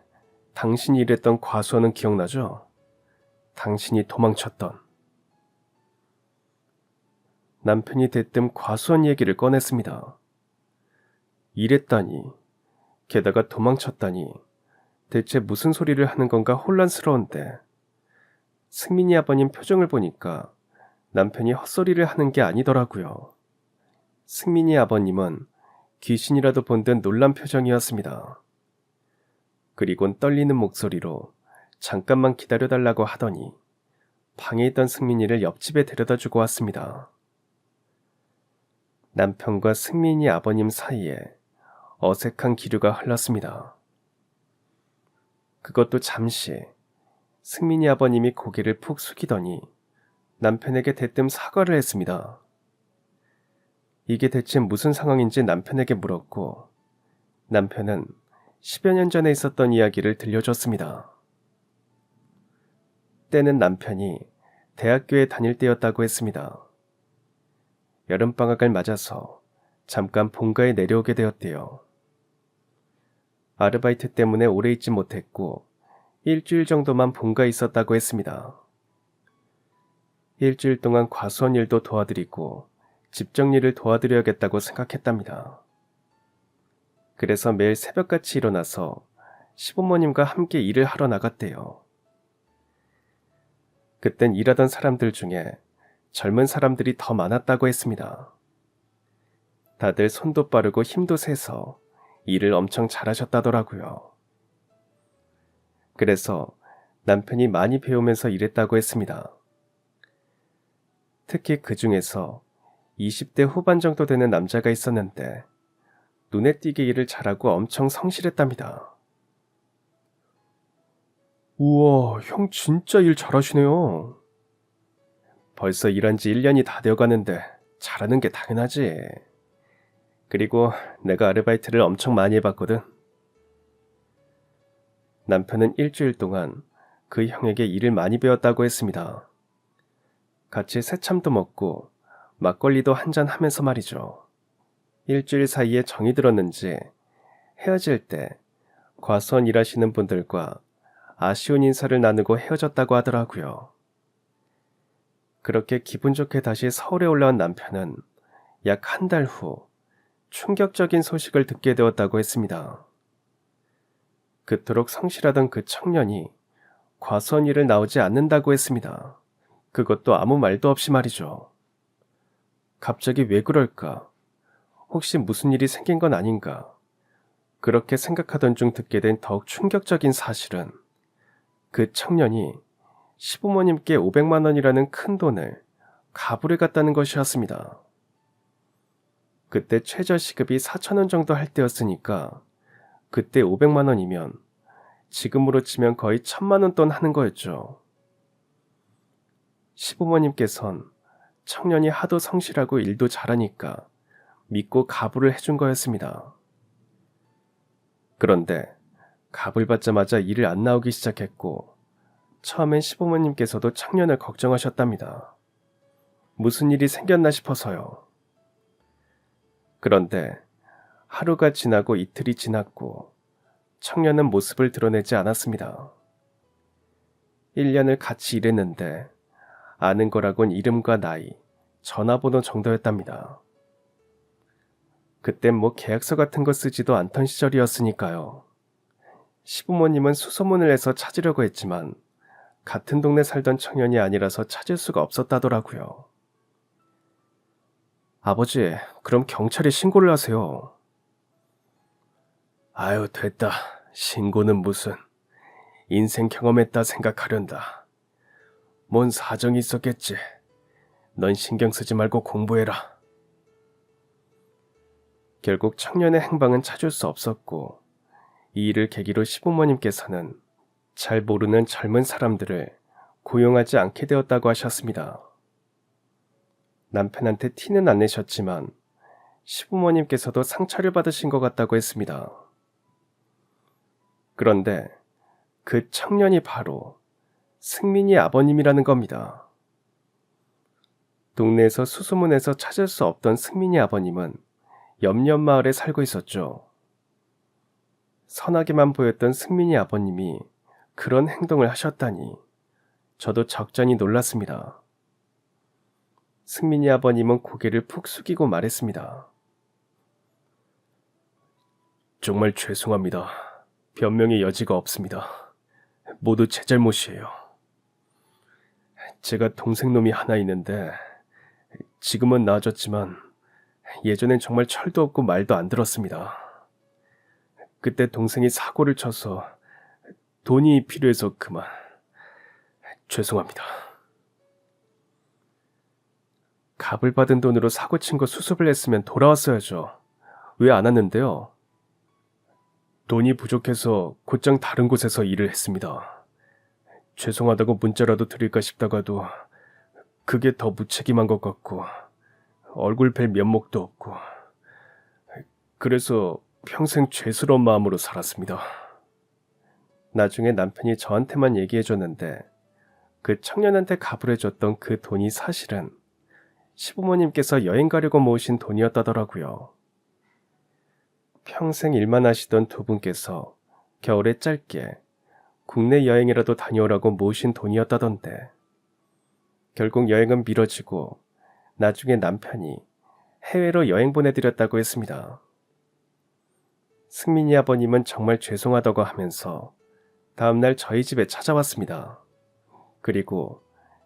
당신이 일했던 과수원은 기억나죠? 당신이 도망쳤던. 남편이 대뜸 과수원 얘기를 꺼냈습니다. 일했다니, 게다가 도망쳤다니, 대체 무슨 소리를 하는 건가 혼란스러운데 승민이 아버님 표정을 보니까 남편이 헛소리를 하는 게 아니더라고요. 승민이 아버님은 귀신이라도 본 듯 놀란 표정이었습니다. 그리곤 떨리는 목소리로 잠깐만 기다려달라고 하더니 방에 있던 승민이를 옆집에 데려다 주고 왔습니다. 남편과 승민이 아버님 사이에 어색한 기류가 흘렀습니다. 그것도 잠시 승민이 아버님이 고개를 푹 숙이더니 남편에게 대뜸 사과를 했습니다. 이게 대체 무슨 상황인지 남편에게 물었고 남편은 10여 년 전에 있었던 이야기를 들려줬습니다. 때는 남편이 대학교에 다닐 때였다고 했습니다. 여름방학을 맞아서 잠깐 본가에 내려오게 되었대요. 아르바이트 때문에 오래 있지 못했고 일주일 정도만 본가에 있었다고 했습니다. 일주일 동안 과수원 일도 도와드리고 집 정리를 도와드려야겠다고 생각했답니다. 그래서 매일 새벽같이 일어나서 시부모님과 함께 일을 하러 나갔대요. 그땐 일하던 사람들 중에 젊은 사람들이 더 많았다고 했습니다. 다들 손도 빠르고 힘도 세서 일을 엄청 잘하셨다더라고요. 그래서 남편이 많이 배우면서 일했다고 했습니다. 특히 그 중에서 20대 후반 정도 되는 남자가 있었는데 눈에 띄게 일을 잘하고 엄청 성실했답니다. 우와, 형 진짜 일 잘하시네요. 벌써 일한 지 1년이 다 되어가는데 잘하는 게 당연하지. 그리고 내가 아르바이트를 엄청 많이 해봤거든. 남편은 일주일 동안 그 형에게 일을 많이 배웠다고 했습니다. 같이 새참도 먹고 막걸리도 한잔 하면서 말이죠. 일주일 사이에 정이 들었는지 헤어질 때 과수원 일하시는 분들과 아쉬운 인사를 나누고 헤어졌다고 하더라고요. 그렇게 기분 좋게 다시 서울에 올라온 남편은 약 한 달 후 충격적인 소식을 듣게 되었다고 했습니다. 그토록 성실하던 그 청년이 과수원 일을 나오지 않는다고 했습니다. 그것도 아무 말도 없이 말이죠. 갑자기 왜 그럴까? 혹시 무슨 일이 생긴 건 아닌가? 그렇게 생각하던 중 듣게 된 더욱 충격적인 사실은 그 청년이 시부모님께 500만 원이라는 큰 돈을 가불해 갔다는 것이었습니다. 그때 최저시급이 4천 원 정도 할 때였으니까 그때 500만 원이면 지금으로 치면 거의 1,000만 원 돈 하는 거였죠. 시부모님께선 청년이 하도 성실하고 일도 잘하니까 믿고 가부를 해준 거였습니다. 그런데 갑을 받자마자 일을 안 나오기 시작했고 처음엔 시부모님께서도 청년을 걱정하셨답니다. 무슨 일이 생겼나 싶어서요. 그런데 하루가 지나고 이틀이 지났고 청년은 모습을 드러내지 않았습니다. 1년을 같이 일했는데 아는 거라곤 이름과 나이, 전화번호 정도였답니다. 그땐 뭐 계약서 같은 거 쓰지도 않던 시절이었으니까요. 시부모님은 수소문을 해서 찾으려고 했지만 같은 동네 살던 청년이 아니라서 찾을 수가 없었다더라고요. 아버지, 그럼 경찰에 신고를 하세요. 아유, 됐다. 신고는 무슨. 인생 경험했다 생각하련다. 뭔 사정이 있었겠지. 넌 신경 쓰지 말고 공부해라. 결국 청년의 행방은 찾을 수 없었고 이 일을 계기로 시부모님께서는 잘 모르는 젊은 사람들을 고용하지 않게 되었다고 하셨습니다. 남편한테 티는 안 내셨지만 시부모님께서도 상처를 받으신 것 같다고 했습니다. 그런데 그 청년이 바로 승민이 아버님이라는 겁니다. 동네에서 수소문해서 찾을 수 없던 승민이 아버님은 옆옆 마을에 살고 있었죠. 선하게만 보였던 승민이 아버님이 그런 행동을 하셨다니 저도 적잖이 놀랐습니다. 승민이 아버님은 고개를 푹 숙이고 말했습니다. 정말 죄송합니다. 변명의 여지가 없습니다. 모두 제 잘못이에요. 제가 동생놈이 하나 있는데 지금은 나아졌지만 예전엔 정말 철도 없고 말도 안 들었습니다. 그때 동생이 사고를 쳐서 돈이 필요해서 그만. 죄송합니다. 갑을 받은 돈으로 사고 친 거 수습을 했으면 돌아왔어야죠. 왜 안 왔는데요? 돈이 부족해서 곧장 다른 곳에서 일을 했습니다. 죄송하다고 문자라도 드릴까 싶다가도 그게 더 무책임한 것 같고 얼굴 뵐 면목도 없고 그래서 평생 죄스러운 마음으로 살았습니다. 나중에 남편이 저한테만 얘기해줬는데 그 청년한테 갑을 해줬던 그 돈이 사실은 시부모님께서 여행 가려고 모으신 돈이었다더라고요. 평생 일만 하시던 두 분께서 겨울에 짧게 국내 여행이라도 다녀오라고 모으신 돈이었다던데 결국 여행은 미뤄지고 나중에 남편이 해외로 여행 보내드렸다고 했습니다. 승민이 아버님은 정말 죄송하다고 하면서 다음날 저희 집에 찾아왔습니다. 그리고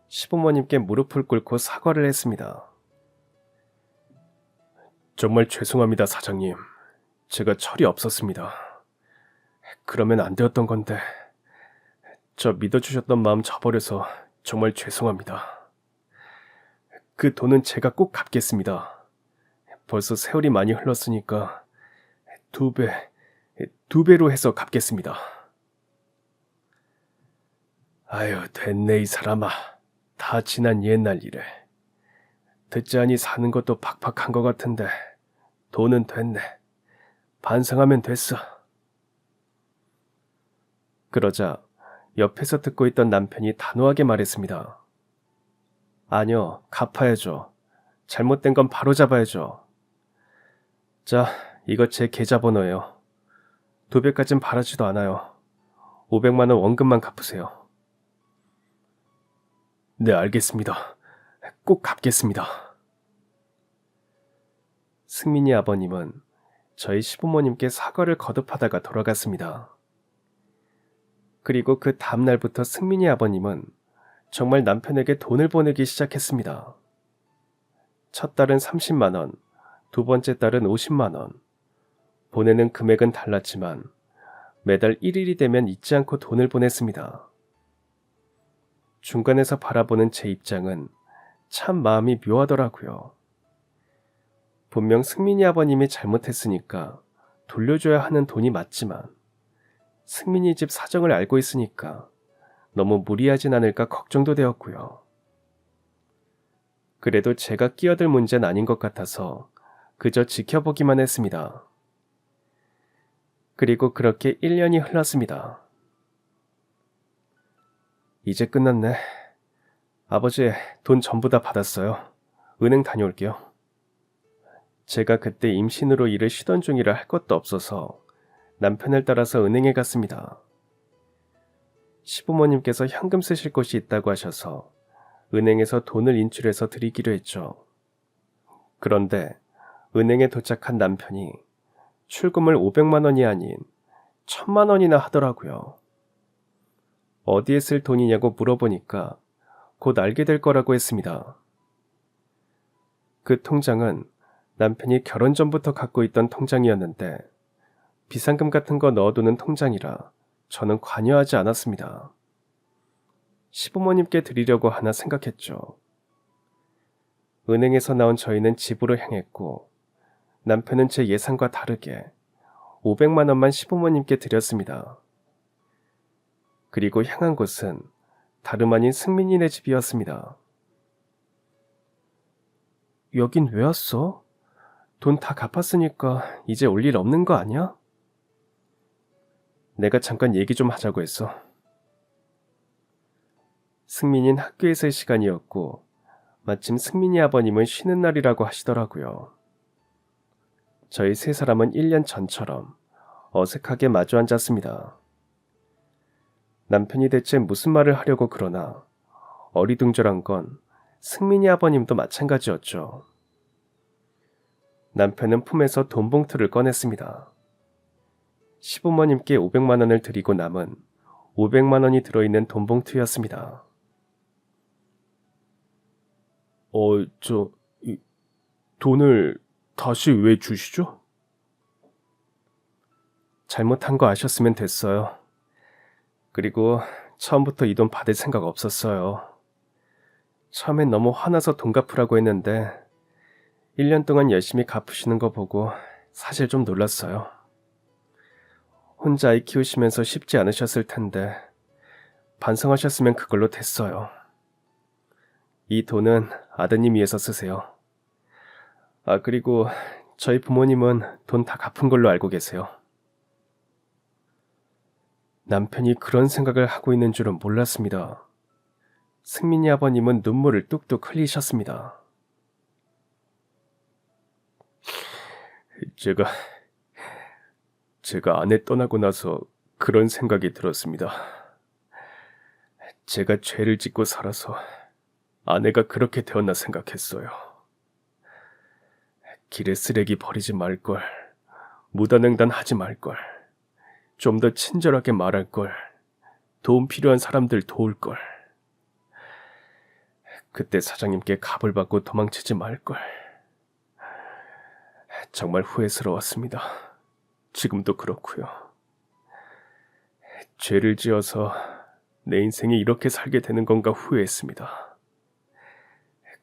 시부모님께 무릎을 꿇고 사과를 했습니다. 정말 죄송합니다, 사장님. 제가 철이 없었습니다. 그러면 안 되었던 건데 저 믿어주셨던 마음 저버려서 정말 죄송합니다. 그 돈은 제가 꼭 갚겠습니다. 벌써 세월이 많이 흘렀으니까 두 배로 해서 갚겠습니다. 아유, 됐네 이 사람아. 다 지난 옛날 일에. 듣지 않니 사는 것도 팍팍한 것 같은데 돈은 됐네. 반성하면 됐어. 그러자 옆에서 듣고 있던 남편이 단호하게 말했습니다. 아니요, 갚아야죠. 잘못된 건 바로 잡아야죠. 자, 이거 제 계좌번호예요. 2배까진 바라지도 않아요. 500만 원 원금만 갚으세요. 네, 알겠습니다. 꼭 갚겠습니다. 승민이 아버님은 저희 시부모님께 사과를 거듭하다가 돌아갔습니다. 그리고 그 다음 날부터 승민이 아버님은 정말 남편에게 돈을 보내기 시작했습니다. 첫 달은 30만 원, 두 번째 달은 50만 원. 보내는 금액은 달랐지만 매달 1일이 되면 잊지 않고 돈을 보냈습니다. 중간에서 바라보는 제 입장은 참 마음이 묘하더라고요. 분명 승민이 아버님이 잘못했으니까 돌려줘야 하는 돈이 맞지만 승민이 집 사정을 알고 있으니까 너무 무리하진 않을까 걱정도 되었고요. 그래도 제가 끼어들 문제는 아닌 것 같아서 그저 지켜보기만 했습니다. 그리고 그렇게 1년이 흘렀습니다. 이제 끝났네. 아버지, 돈 전부 다 받았어요. 은행 다녀올게요. 제가 그때 임신으로 일을 쉬던 중이라 할 것도 없어서 남편을 따라서 은행에 갔습니다. 시부모님께서 현금 쓰실 곳이 있다고 하셔서 은행에서 돈을 인출해서 드리기로 했죠. 그런데 은행에 도착한 남편이 출금을 500만 원이 아닌 1000만 원이나 하더라고요. 어디에 쓸 돈이냐고 물어보니까 곧 알게 될 거라고 했습니다. 그 통장은 남편이 결혼 전부터 갖고 있던 통장이었는데 비상금 같은 거 넣어두는 통장이라 저는 관여하지 않았습니다. 시부모님께 드리려고 하나 생각했죠. 은행에서 나온 저희는 집으로 향했고 남편은 제 예상과 다르게 500만 원만 시부모님께 드렸습니다. 그리고 향한 곳은 다름 아닌 승민이네 집이었습니다. 여긴 왜 왔어? 돈 다 갚았으니까 이제 올 일 없는 거 아니야? 내가 잠깐 얘기 좀 하자고 했어. 승민이는 학교에서의 시간이었고 마침 승민이 아버님은 쉬는 날이라고 하시더라고요. 저희 세 사람은 1년 전처럼 어색하게 마주 앉았습니다. 남편이 대체 무슨 말을 하려고 그러나 어리둥절한 건 승민이 아버님도 마찬가지였죠. 남편은 품에서 돈 봉투를 꺼냈습니다. 시부모님께 500만 원을 드리고 남은 500만 원이 들어있는 돈 봉투였습니다. 돈을 다시 왜 주시죠? 잘못한 거 아셨으면 됐어요. 그리고 처음부터 이 돈 받을 생각 없었어요. 처음엔 너무 화나서 돈 갚으라고 했는데 1년 동안 열심히 갚으시는 거 보고 사실 좀 놀랐어요. 혼자 아이 키우시면서 쉽지 않으셨을 텐데 반성하셨으면 그걸로 됐어요. 이 돈은 아드님 위해서 쓰세요. 그리고 저희 부모님은 돈 다 갚은 걸로 알고 계세요. 남편이 그런 생각을 하고 있는 줄은 몰랐습니다. 승민이 아버님은 눈물을 뚝뚝 흘리셨습니다. 제가 아내 떠나고 나서 그런 생각이 들었습니다. 제가 죄를 짓고 살아서 아내가 그렇게 되었나 생각했어요. 길에 쓰레기 버리지 말걸, 무단횡단 하지 말걸, 좀 더 친절하게 말할걸, 도움 필요한 사람들 도울걸, 그때 사장님께 갑을 받고 도망치지 말걸. 정말 후회스러웠습니다. 지금도 그렇고요. 죄를 지어서 내 인생이 이렇게 살게 되는 건가 후회했습니다.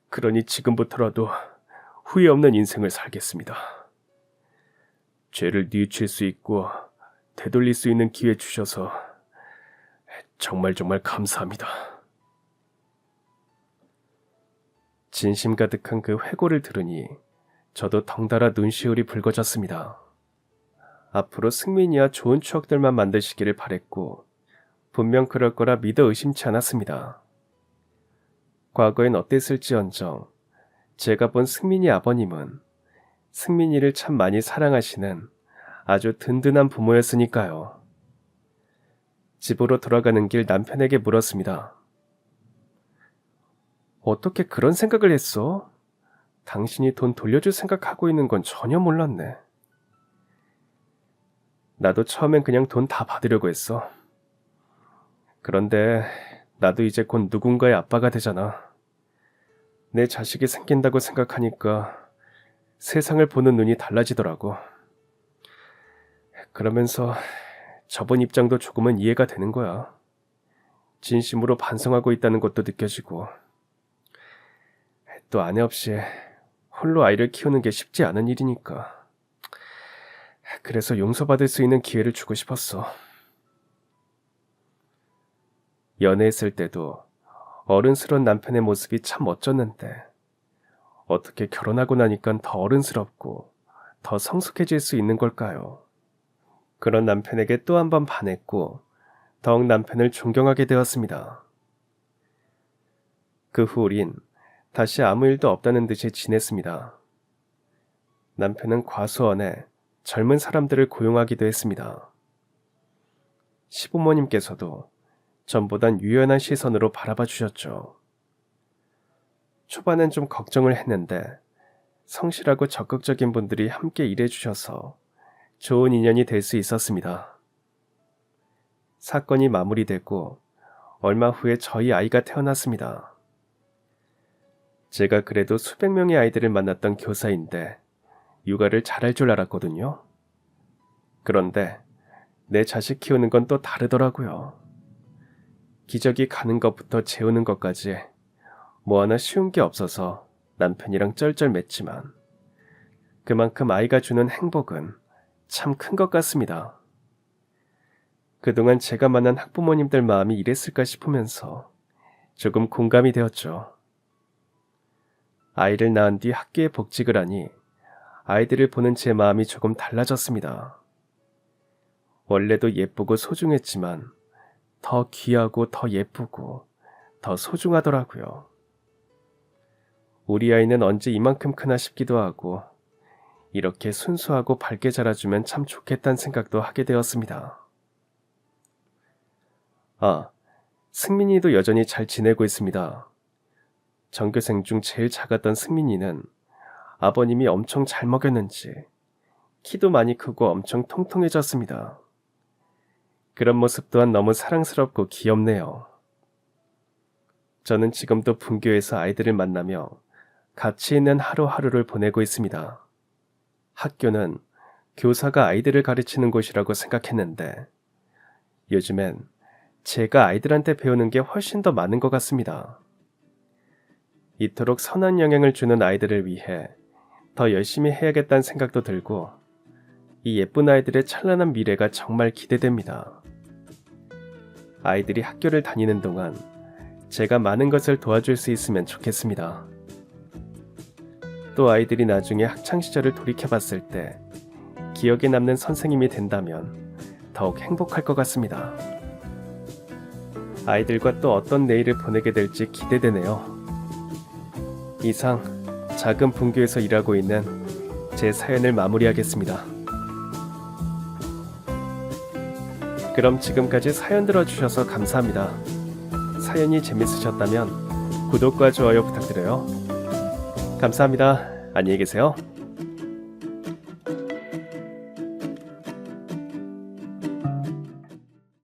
그러니 지금부터라도 후회 없는 인생을 살겠습니다. 죄를 뉘우칠 수 있고 되돌릴 수 있는 기회 주셔서 정말 감사합니다. 진심 가득한 그 회고를 들으니 저도 덩달아 눈시울이 붉어졌습니다. 앞으로 승민이와 좋은 추억들만 만드시기를 바랬고 분명 그럴 거라 믿어 의심치 않았습니다. 과거엔 어땠을지언정 제가 본 승민이 아버님은 승민이를 참 많이 사랑하시는 아주 든든한 부모였으니까요. 집으로 돌아가는 길 남편에게 물었습니다. 어떻게 그런 생각을 했어? 당신이 돈 돌려줄 생각하고 있는 건 전혀 몰랐네. 나도 처음엔 그냥 돈 다 받으려고 했어. 그런데 나도 이제 곧 누군가의 아빠가 되잖아. 내 자식이 생긴다고 생각하니까 세상을 보는 눈이 달라지더라고. 그러면서 저번 입장도 조금은 이해가 되는 거야. 진심으로 반성하고 있다는 것도 느껴지고. 또 아내 없이 홀로 아이를 키우는 게 쉽지 않은 일이니까. 그래서 용서받을 수 있는 기회를 주고 싶었어. 연애했을 때도 어른스러운 남편의 모습이 참 멋졌는데 어떻게 결혼하고 나니까 더 어른스럽고 더 성숙해질 수 있는 걸까요? 그런 남편에게 또 한 번 반했고 더욱 남편을 존경하게 되었습니다. 그 후 우린 다시 아무 일도 없다는 듯이 지냈습니다. 남편은 과수원에 젊은 사람들을 고용하기도 했습니다. 시부모님께서도 전보단 유연한 시선으로 바라봐 주셨죠. 초반엔 좀 걱정을 했는데 성실하고 적극적인 분들이 함께 일해 주셔서 좋은 인연이 될 수 있었습니다. 사건이 마무리되고 얼마 후에 저희 아이가 태어났습니다. 제가 그래도 수백 명의 아이들을 만났던 교사인데 육아를 잘할 줄 알았거든요. 그런데 내 자식 키우는 건 또 다르더라고요. 기저귀 가는 것부터 재우는 것까지 뭐 하나 쉬운 게 없어서 남편이랑 쩔쩔맸지만 그만큼 아이가 주는 행복은 참 큰 것 같습니다. 그동안 제가 만난 학부모님들 마음이 이랬을까 싶으면서 조금 공감이 되었죠. 아이를 낳은 뒤 학교에 복직을 하니 아이들을 보는 제 마음이 조금 달라졌습니다. 원래도 예쁘고 소중했지만 더 귀하고 더 예쁘고 더 소중하더라고요. 우리 아이는 언제 이만큼 크나 싶기도 하고 이렇게 순수하고 밝게 자라주면 참 좋겠다는 생각도 하게 되었습니다. 아, 승민이도 여전히 잘 지내고 있습니다. 전교생 중 제일 작았던 승민이는 아버님이 엄청 잘 먹였는지 키도 많이 크고 엄청 통통해졌습니다. 그런 모습 또한 너무 사랑스럽고 귀엽네요. 저는 지금도 분교에서 아이들을 만나며 가치 있는 하루하루를 보내고 있습니다. 학교는 교사가 아이들을 가르치는 곳이라고 생각했는데 요즘엔 제가 아이들한테 배우는 게 훨씬 더 많은 것 같습니다. 이토록 선한 영향을 주는 아이들을 위해 더 열심히 해야겠다는 생각도 들고 이 예쁜 아이들의 찬란한 미래가 정말 기대됩니다. 아이들이 학교를 다니는 동안 제가 많은 것을 도와줄 수 있으면 좋겠습니다. 또 아이들이 나중에 학창시절을 돌이켜봤을 때 기억에 남는 선생님이 된다면 더욱 행복할 것 같습니다. 아이들과 또 어떤 내일을 보내게 될지 기대되네요. 이상 작은 분교에서 일하고 있는 제 사연을 마무리하겠습니다. 그럼 지금까지 사연 들어주셔서 감사합니다. 사연이 재밌으셨다면 구독과 좋아요 부탁드려요. 감사합니다. 안녕히 계세요.